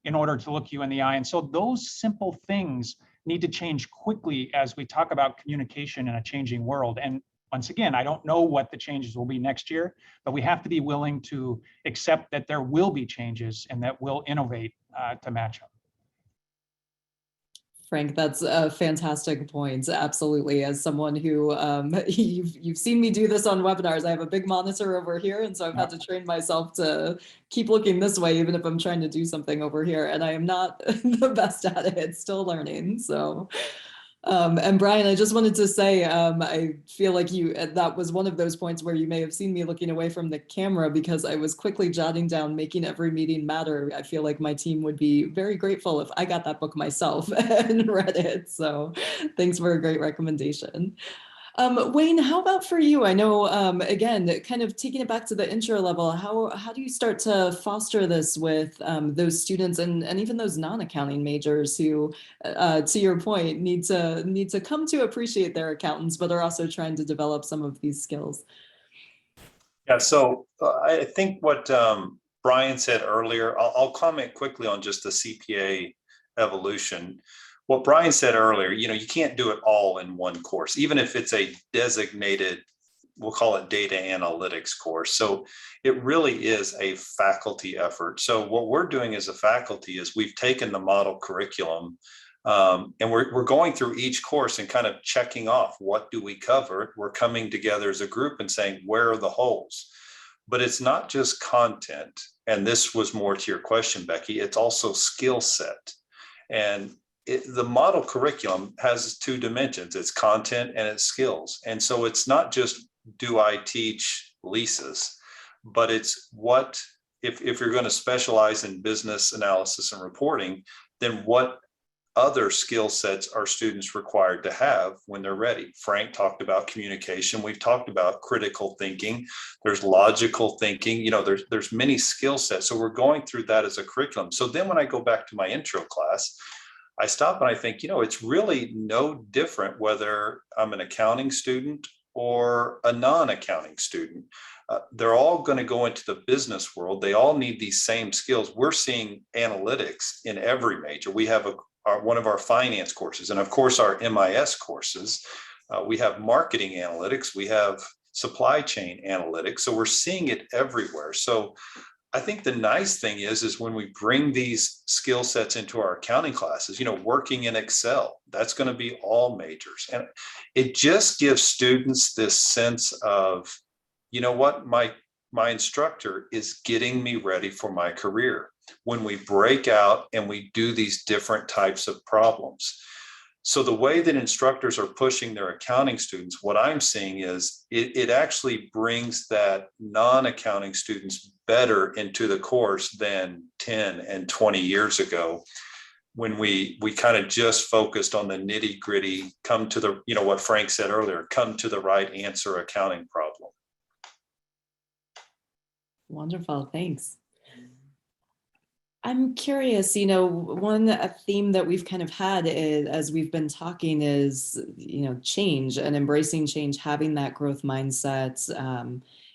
in order to look you in the eye. And so those simple things need to change quickly as we talk about communication in a changing world. And once again, I don't know what the changes will be next year, but we have to be willing to accept that there will be changes and that we'll innovate to match them. Frank, that's a fantastic point. Absolutely. As someone who you've seen me do this on webinars, I have a big monitor over here. And so I've had to train myself to keep looking this way, even if I'm trying to do something over here. And I am not the best at it, still learning. So, and Brian, I just wanted to say, I feel like that was one of those points where you may have seen me looking away from the camera because I was quickly jotting down Making Every Meeting Matter. I feel like my team would be very grateful if I got that book myself and read it. So thanks for a great recommendation. Wayne, how about for you? I know, again, kind of taking it back to the intro level, how do you start to foster this with those students and even those non-accounting majors who, to your point, need to come to appreciate their accountants, but are also trying to develop some of these skills? Yeah, so I think what Brian said earlier, I'll comment quickly on just the CPA evolution. What Brian said earlier, you can't do it all in one course, even if it's a designated, we'll call it data analytics course. So it really is a faculty effort. So what we're doing as a faculty is we've taken the model curriculum and we're going through each course and kind of checking off, what do we cover? We're coming together as a group and saying, where are the holes? But it's not just content. And this was more to your question, Becky, it's also skill set. And the model curriculum has two dimensions. It's content and it's skills. And so it's not just, do I teach leases? but it's what, if you're going to specialize in business analysis and reporting, then what other skill sets are students required to have when they're ready? Frank talked about communication. We've talked about critical thinking. There's logical thinking. You know, there's many skill sets. So we're going through that as a curriculum. So then when I go back to my intro class, I stop and I think, you know, it's really no different whether I'm an accounting student or a non-accounting student. They're all going to go into the business world. They all need these same skills. We're seeing analytics in every major. We have one of our finance courses, and of course our MIS courses. We have marketing analytics. We have supply chain analytics. So we're seeing it everywhere. So I think the nice thing is when we bring these skill sets into our accounting classes, you know, working in Excel, that's going to be all majors. And it just gives students this sense of, you know what, my instructor is getting me ready for my career when we break out and we do these different types of problems. So the way that instructors are pushing their accounting students, what I'm seeing is it actually brings that non-accounting students better into the course than 10 and 20 years ago, when we kind of just focused on the nitty gritty, come to the, you know, what Frank said earlier, come to the right answer accounting problem. Wonderful, thanks. I'm curious, you know, one theme that we've kind of had is, as we've been talking, is, you know, change and embracing change, having that growth mindset.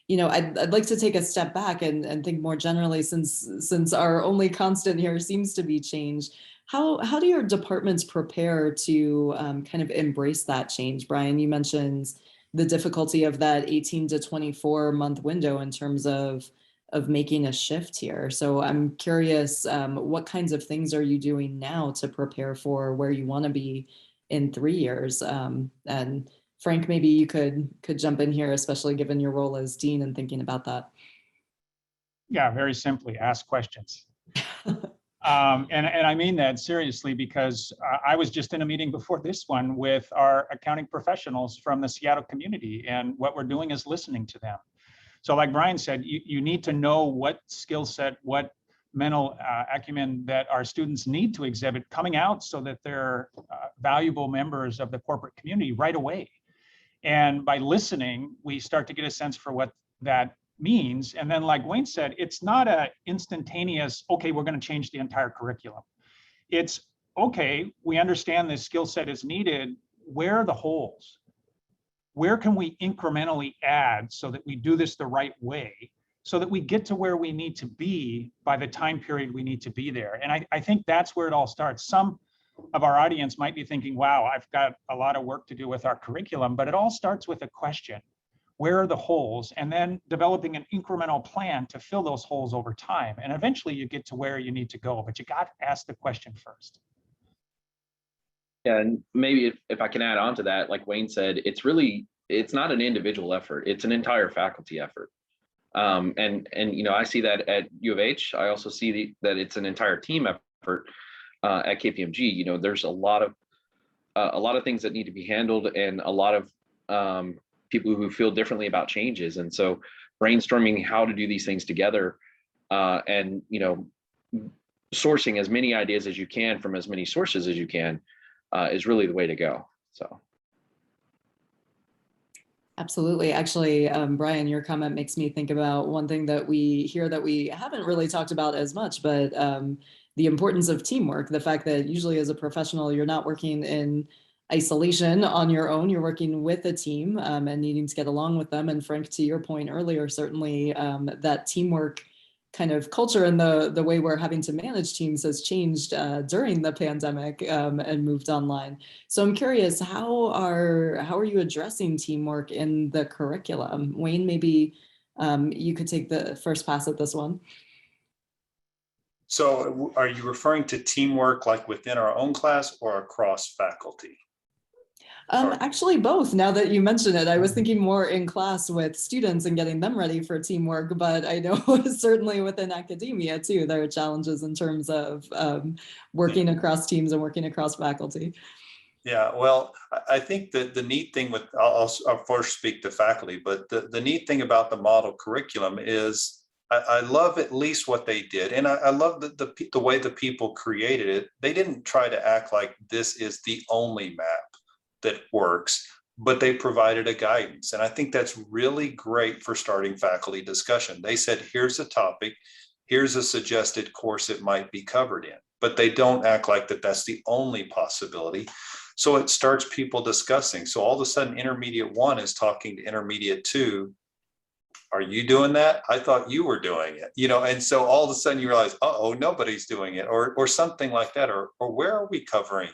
You know, I'd like to take a step back and think more generally, since our only constant here seems to be change. How do your departments prepare to kind of embrace that change? Brian, you mentioned the difficulty of that 18 to 24 month window in terms of making a shift here. So I'm curious, what kinds of things are you doing now to prepare for where you want to be in 3 years? And Frank, maybe you could jump in here, especially given your role as dean and thinking about that. Yeah, very simply, ask questions. And I mean that seriously, because I was just in a meeting before this one with our accounting professionals from the Seattle community, and what we're doing is listening to them. So like Brian said, you need to know what skill set, what mental acumen that our students need to exhibit coming out so that they're valuable members of the corporate community right away. And by listening, we start to get a sense for what that means. And then like Wayne said, it's not a instantaneous, okay, we're going to change the entire curriculum. It's, okay, we understand this skill set is needed. Where are the holes? Where can we incrementally add so that we do this the right way, so that we get to where we need to be by the time period we need to be there? And I think that's where it all starts. Some of our audience might be thinking, wow, I've got a lot of work to do with our curriculum, but it all starts with a question. Where are the holes? And then developing an incremental plan to fill those holes over time. And eventually you get to where you need to go, but you got to ask the question first. Yeah, and maybe if I can add on to that, like Wayne said, it's not an individual effort, it's an entire faculty effort. And you know, I see that at U of H. I also see that it's an entire team effort at KPMG. You know, there's a lot of things that need to be handled, and a lot of people who feel differently about changes. And so brainstorming how to do these things together, and, you know, sourcing as many ideas as you can from as many sources as you can, is really the way to go. So. Absolutely. Actually, Brian, your comment makes me think about one thing that we hear that we haven't really talked about as much, but the importance of teamwork. The fact that usually as a professional, you're not working in isolation on your own, you're working with a team and needing to get along with them. And Frank, to your point earlier, certainly that teamwork kind of culture and the way we're having to manage teams has changed during the pandemic and moved online. So I'm curious, how are you addressing teamwork in the curriculum? Wayne, maybe you could take the first pass at this one. So are you referring to teamwork like within our own class or across faculty? Actually, both. Now that you mention it, I was thinking more in class with students and getting them ready for teamwork, but I know certainly within academia too, there are challenges in terms of working across teams and working across faculty. Yeah, well, I think that the neat thing with, I'll first speak to faculty, but the neat thing about the model curriculum is I love at least what they did. And I love the way the people created it. They didn't try to act like this is the only map that works, but they provided a guidance. And I think that's really great for starting faculty discussion. They said, here's a topic, here's a suggested course it might be covered in, but they don't act like that's the only possibility. So it starts people discussing. So all of a sudden, intermediate 1 is talking to intermediate 2. Are you doing that? I thought you were doing it, and so all of a sudden you realize, oh, nobody's doing it, or something like that, or where are we covering,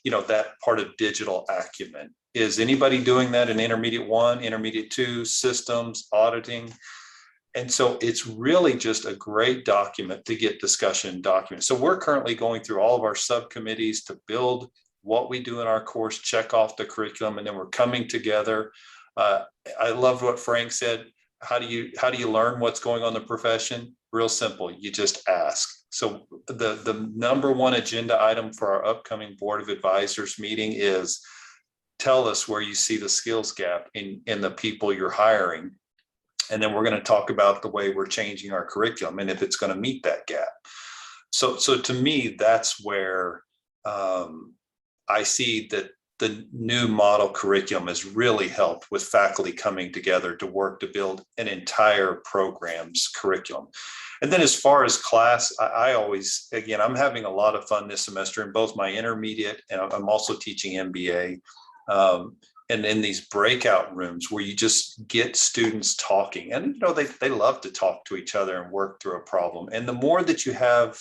that part of digital acumen? Is anybody doing that in intermediate 1, intermediate 2, systems, auditing? And so it's really just a great document to get discussion documents. So we're currently going through all of our subcommittees to build what we do in our course, check off the curriculum, and then we're coming together. I love what Frank said. How do you learn what's going on in the profession? Real simple. You just ask. So the number one agenda item for our upcoming Board of Advisors meeting is tell us where you see the skills gap in the people you're hiring. And then we're going to talk about the way we're changing our curriculum and if it's going to meet that gap. So to me, that's where I see that the new model curriculum has really helped with faculty coming together to work to build an entire program's curriculum. And then as far as class, I always, again, I'm having a lot of fun this semester in both my intermediate, and I'm also teaching MBA, and in these breakout rooms where you just get students talking, and they love to talk to each other and work through a problem. And the more that you have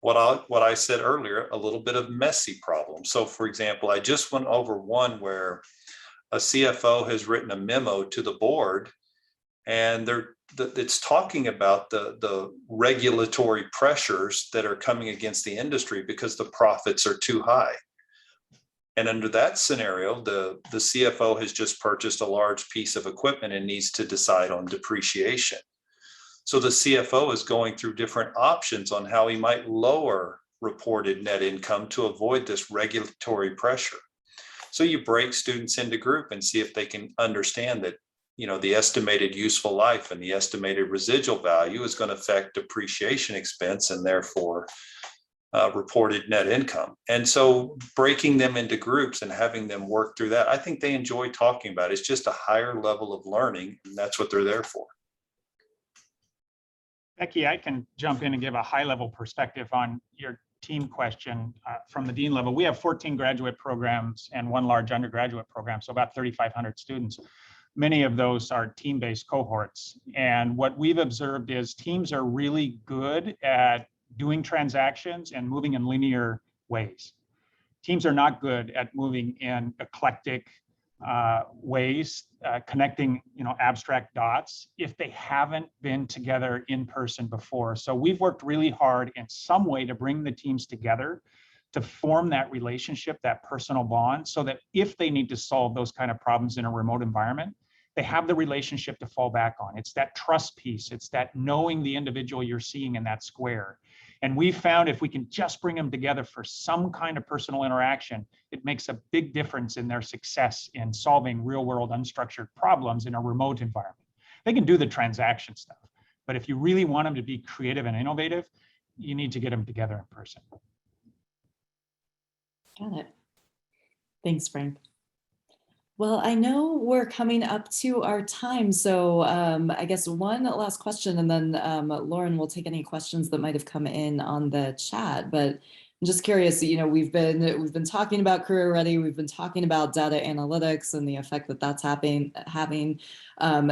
what I said earlier, a little bit of messy problem. So for example, I just went over one where a CFO has written a memo to the board, and it's talking about the regulatory pressures that are coming against the industry because the profits are too high. And under that scenario, the CFO has just purchased a large piece of equipment and needs to decide on depreciation. So the CFO is going through different options on how he might lower reported net income to avoid this regulatory pressure. So you break students into group and see if they can understand that, the estimated useful life and the estimated residual value is going to affect depreciation expense and therefore reported net income. And so breaking them into groups and having them work through that, I think they enjoy talking about it. It's just a higher level of learning, and that's what they're there for. Becky, I can jump in and give a high-level perspective on your team question from the dean level. We have 14 graduate programs and one large undergraduate program, so about 3,500 students. Many of those are team-based cohorts. And what we've observed is teams are really good at doing transactions and moving in linear ways. Teams are not good at moving in eclectic ways, connecting abstract dots if they haven't been together in person before. So we've worked really hard in some way to bring the teams together to form that relationship, that personal bond, so that if they need to solve those kind of problems in a remote environment, they have the relationship to fall back on. It's that trust piece. It's that knowing the individual you're seeing in that square. And we found if we can just bring them together for some kind of personal interaction, it makes a big difference in their success in solving real world unstructured problems in a remote environment. They can do the transaction stuff, but if you really want them to be creative and innovative, you need to get them together in person. Got it. Thanks, Frank. Well, I know we're coming up to our time, so I guess one last question, and then Lauren will take any questions that might have come in on the chat. But I'm just curious. We've been talking about career ready. We've been talking about data analytics and the effect that that's having.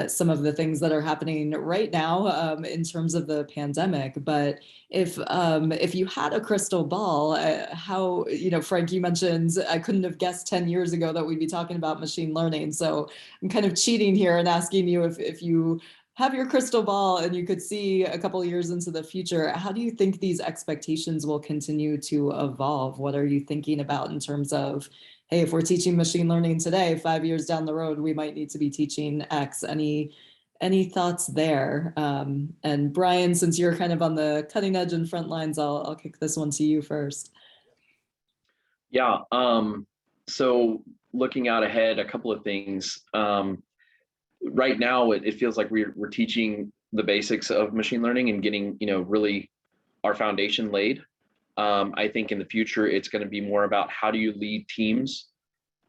Some of the things that are happening right now in terms of the pandemic. But if you had a crystal ball, how, Frank, you mentioned I couldn't have guessed 10 years ago that we'd be talking about machine learning. So I'm kind of cheating here and asking you if you have your crystal ball and you could see a couple of years into the future, how do you think these expectations will continue to evolve? What are you thinking about in terms of, hey, if we're teaching machine learning today, 5 years down the road, we might need to be teaching X? Any thoughts there? And Brian, since you're kind of on the cutting edge and front lines, I'll kick this one to you first. Yeah, So looking out ahead, a couple of things. Right now, it feels like we're teaching the basics of machine learning and getting, really our foundation laid. I think in the future, it's going to be more about how do you lead teams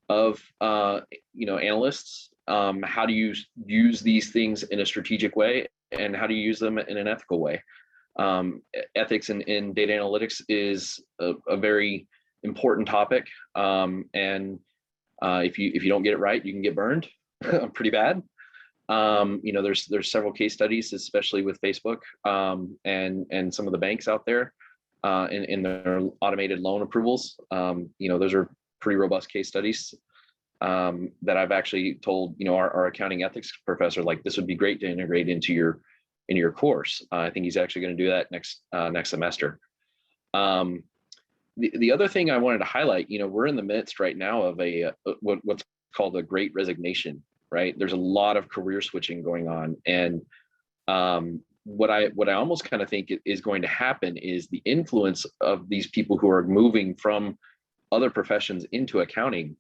of, analysts? How do you use these things in a strategic way, and how do you use them in an ethical way? Ethics in data analytics is a very important topic, and if you don't get it right, you can get burned pretty bad. There's several case studies, especially with Facebook, and some of the banks out there in their automated loan approvals. Those are pretty robust case studies that I've actually told our accounting ethics professor, like, this would be great to integrate into your course. I think he's actually going to do that next semester. The other thing I wanted to highlight, we're in the midst right now of what's called a great resignation, right? There's a lot of career switching going on. And what I almost kind of think is going to happen is the influence of these people who are moving from other professions into accounting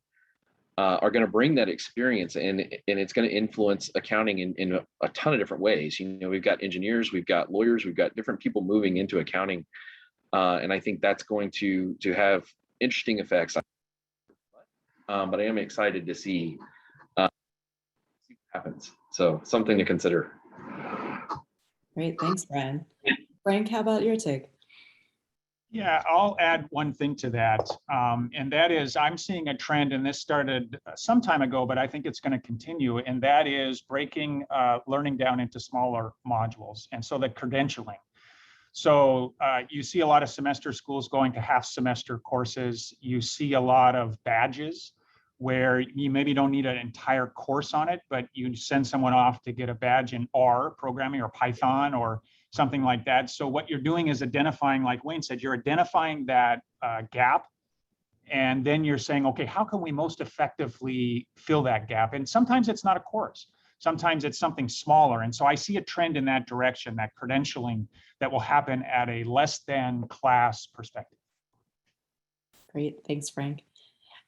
are going to bring that experience, and it's going to influence accounting in a ton of different ways. We've got engineers, we've got lawyers, we've got different people moving into accounting. And I think that's going to have interesting effects. But I am excited to see what happens. So something to consider. Great, thanks, Brian. Frank, how about your take? Yeah, I'll add one thing to that. And that is, I'm seeing a trend, and this started some time ago, but I think it's going to continue. And that is breaking learning down into smaller modules. And so the credentialing. So you see a lot of semester schools going to half semester courses. You see a lot of badges where you maybe don't need an entire course on it, but you send someone off to get a badge in R, programming, or Python, or something like that. So what you're doing is identifying, like Wayne said, you're identifying that gap. And then you're saying, okay, how can we most effectively fill that gap? And sometimes it's not a course. Sometimes it's something smaller. And so I see a trend in that direction, that credentialing that will happen at a less than class perspective. Great, thanks, Frank.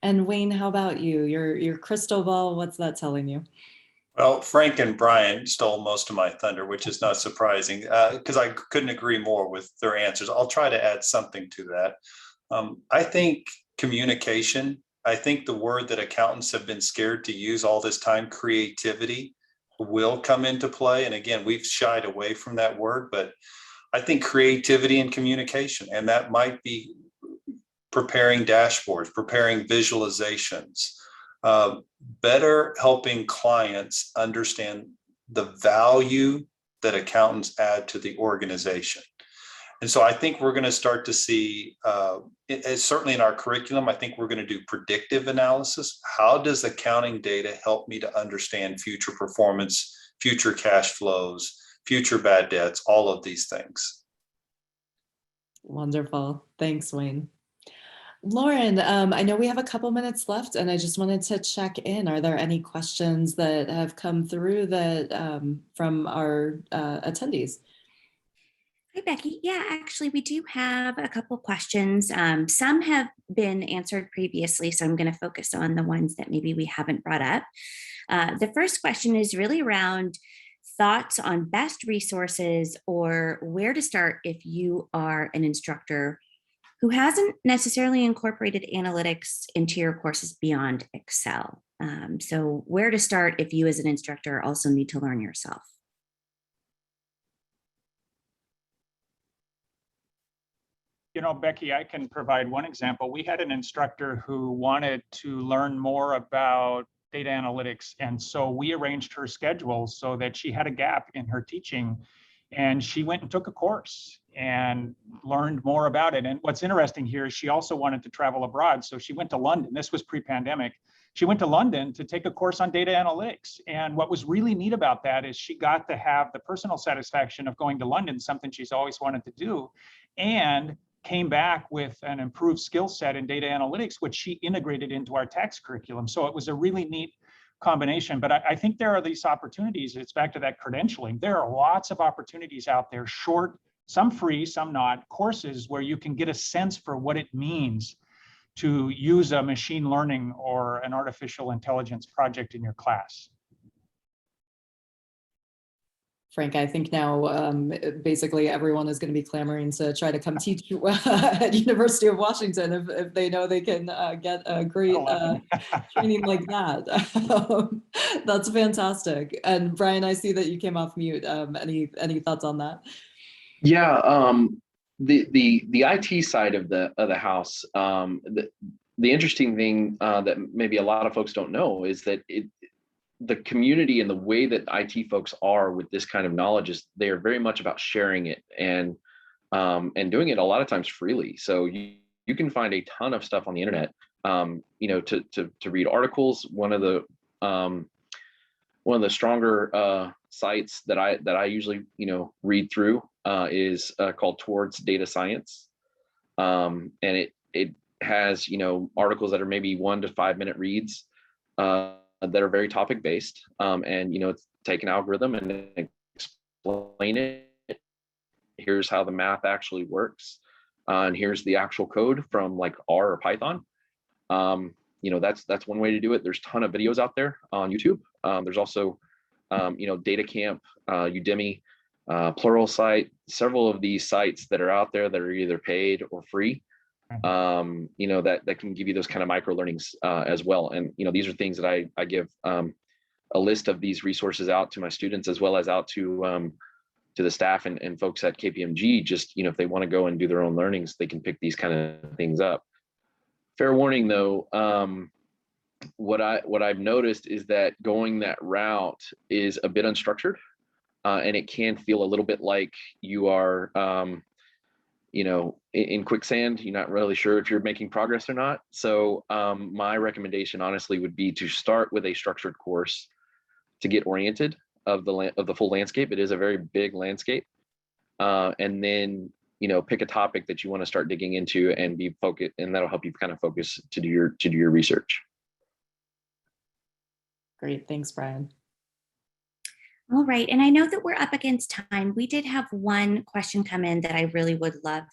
And Wayne, how about you? Your crystal ball, what's that telling you? Well, Frank and Brian stole most of my thunder, which is not surprising because I couldn't agree more with their answers. I'll try to add something to that. I think communication, I think the word that accountants have been scared to use all this time, creativity, will come into play. And again, we've shied away from that word, but I think creativity and communication, and that might be preparing dashboards, preparing visualizations, better helping clients understand the value that accountants add to the organization. And so I think we're going to start to see, certainly in our curriculum, I think we're going to do predictive analysis. How does accounting data help me to understand future performance, future cash flows, future bad debts, all of these things? Wonderful. Thanks, Wayne. Lauren, I know we have a couple minutes left, and I just wanted to check in. Are there any questions that have come through that from our attendees? Hi, Becky. Yeah, actually, we do have a couple questions. Some have been answered previously, so I'm going to focus on the ones that maybe we haven't brought up. The first question is really around thoughts on best resources or where to start if you are an instructor who hasn't necessarily incorporated analytics into your courses beyond Excel. So where to start if you as an instructor also need to learn yourself. Becky, I can provide one example. We had an instructor who wanted to learn more about data analytics. And so we arranged her schedule so that she had a gap in her teaching. And she went and took a course and learned more about it. And what's interesting here is she also wanted to travel abroad. So she went to London. This was pre-pandemic. She went to London to take a course on data analytics. And what was really neat about that is she got to have the personal satisfaction of going to London, something she's always wanted to do, and came back with an improved skill set in data analytics, which she integrated into our tax curriculum. So it was a really neat combination. But I think there are these opportunities. It's back to that credentialing. There are lots of opportunities out there, short, some free, some not, courses where you can get a sense for what it means to use a machine learning or an artificial intelligence project in your class? Frank, I think now basically everyone is going to be clamoring to try to come teach at University of Washington if they know they can get a great training like that. That's fantastic. And Brian, I see that you came off mute. Any thoughts on that? Yeah, the IT side of the house, the interesting thing that maybe a lot of folks don't know is that the community and the way that IT folks are with this kind of knowledge is they are very much about sharing it and doing it a lot of times freely. So you can find a ton of stuff on the internet, you know, to read articles. One of the stronger sites that I usually, you know, read through is called Towards Data Science, and it has, you know, articles that are maybe 1 to 5 minute reads that are very topic based, and you know, take an algorithm and explain it. Here's how the math actually works, and here's the actual code from like R or Python. You know, that's one way to do it. There's a ton of videos out there on YouTube. There's also you know, Data Camp, Udemy, Pluralsight, several of these sites that are out there that are either paid or free. You know, that can give you those kind of micro learnings as well. And you know, these are things that I give a list of these resources out to my students as well as out to the staff and folks at KPMG. Just, you know, if they want to go and do their own learnings, they can pick these kind of things up. Fair warning though, what I've noticed is that going that route is a bit unstructured, and it can feel a little bit like you are you know, in quicksand. You're not really sure if you're making progress or not. So my recommendation honestly would be to start with a structured course to get oriented of the full landscape. It is a very big landscape, and then, you know, pick a topic that you want to start digging into and be focused, and that'll help you kind of focus to do your research. Great, thanks, Brian. All right, and I know that we're up against time. We did have one question come in that I really would love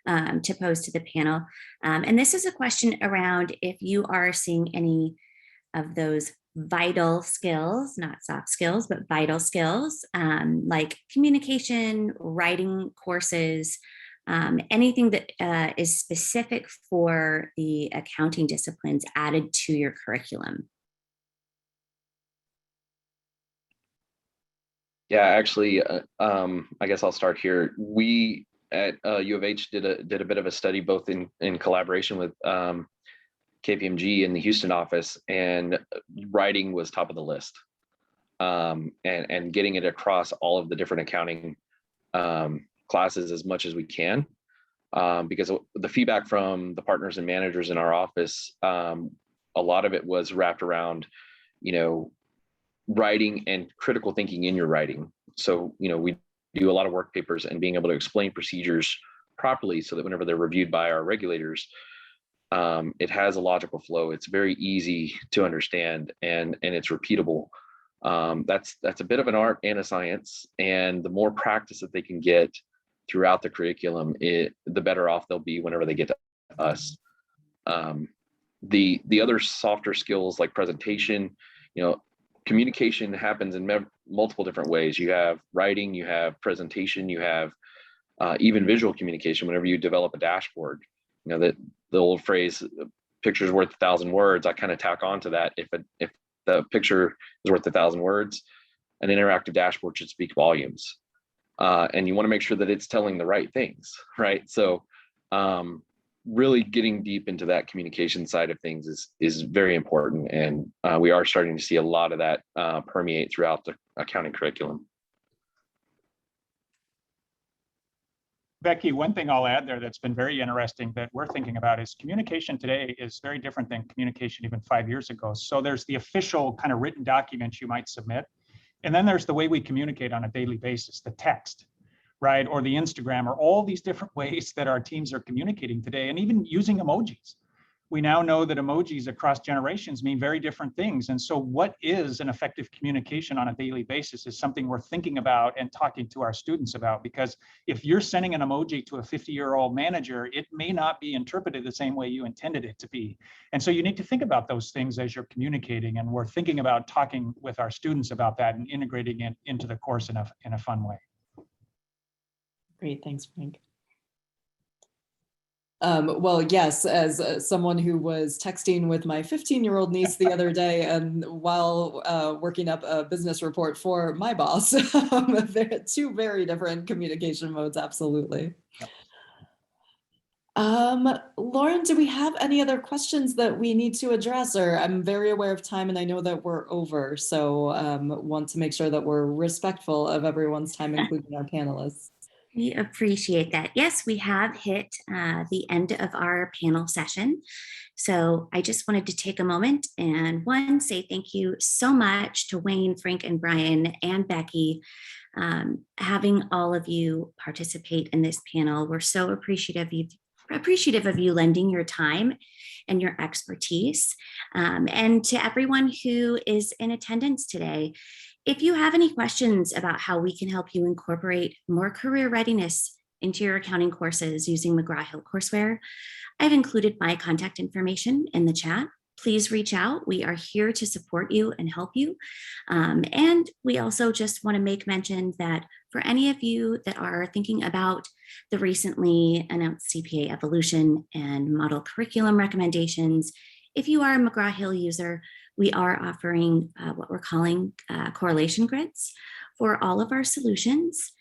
to pose to the panel. And this is a question around if you are seeing any of those vital skills, not soft skills, but vital skills, like communication, writing courses, anything that is specific for the accounting disciplines added to your curriculum. Yeah, actually, I guess I'll start here. We at U of H did a bit of a study both in collaboration with KPMG in the Houston office, and writing was top of the list, and getting it across all of the different accounting classes as much as we can, because the feedback from the partners and managers in our office, a lot of it was wrapped around, you know, writing and critical thinking in your writing. So, you know, we do a lot of work papers and being able to explain procedures properly so that whenever they're reviewed by our regulators, it has a logical flow. It's very easy to understand, and it's repeatable. That's a bit of an art and a science, and the more practice that they can get throughout the curriculum, the better off they'll be whenever they get to us. The other softer skills like presentation, you know, communication happens in multiple different ways. You have writing, you have presentation, you have even visual communication. Whenever you develop a dashboard, you know, that the old phrase, "Picture's worth 1,000 words." I kind of tack on to that. If the picture is worth 1,000 words, an interactive dashboard should speak volumes, and you want to make sure that it's telling the right things, right? So, really getting deep into that communication side of things is very important, and we are starting to see a lot of that permeate throughout the accounting curriculum. Becky, one thing I'll add there that's been very interesting that we're thinking about is communication today is very different than communication even 5 years ago. So there's the official kind of written documents you might submit, and then there's the way we communicate on a daily basis, the text, right? Or the Instagram, or all these different ways that our teams are communicating today, and even using emojis, we now know that emojis across generations mean very different things. And so what is an effective communication on a daily basis is something we're thinking about and talking to our students about, because if you're sending an emoji to a 50-year-old manager, it may not be interpreted the same way you intended it to be. And so you need to think about those things as you're communicating, and we're thinking about talking with our students about that and integrating it into the course in a fun way. Great, thanks, Frank. Well, yes, as someone who was texting with my 15-year-old niece the other day, and while working up a business report for my boss, they're two very different communication modes, absolutely. Lauren, do we have any other questions that we need to address? Or I'm very aware of time and I know that we're over, so want to make sure that we're respectful of everyone's time, including our panelists. We appreciate that. Yes, we have hit the end of our panel session. So I just wanted to take a moment and say thank you so much to Wayne, Frank, and Brian, and Becky. Having all of you participate in this panel, we're so appreciative of you lending your time and your expertise. And to everyone who is in attendance today, if you have any questions about how we can help you incorporate more career readiness into your accounting courses using McGraw-Hill courseware, I've included my contact information in the chat. Please reach out. We are here to support you and help you. And we also just want to make mention that for any of you that are thinking about the recently announced CPA evolution and model curriculum recommendations, if you are a McGraw-Hill user, we are offering what we're calling correlation grids for all of our solutions.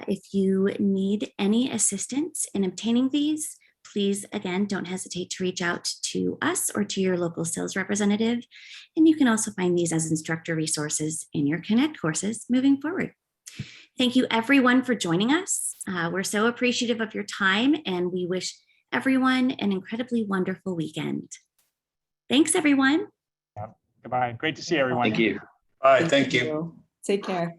If you need any assistance in obtaining these, please, again, don't hesitate to reach out to us or to your local sales representative. And you can also find these as instructor resources in your Connect courses moving forward. Thank you, everyone, for joining us. We're so appreciative of your time, and we wish everyone an incredibly wonderful weekend. Thanks, everyone. Yeah. Goodbye. Great to see everyone. Thank you. All right, thank you. Take care.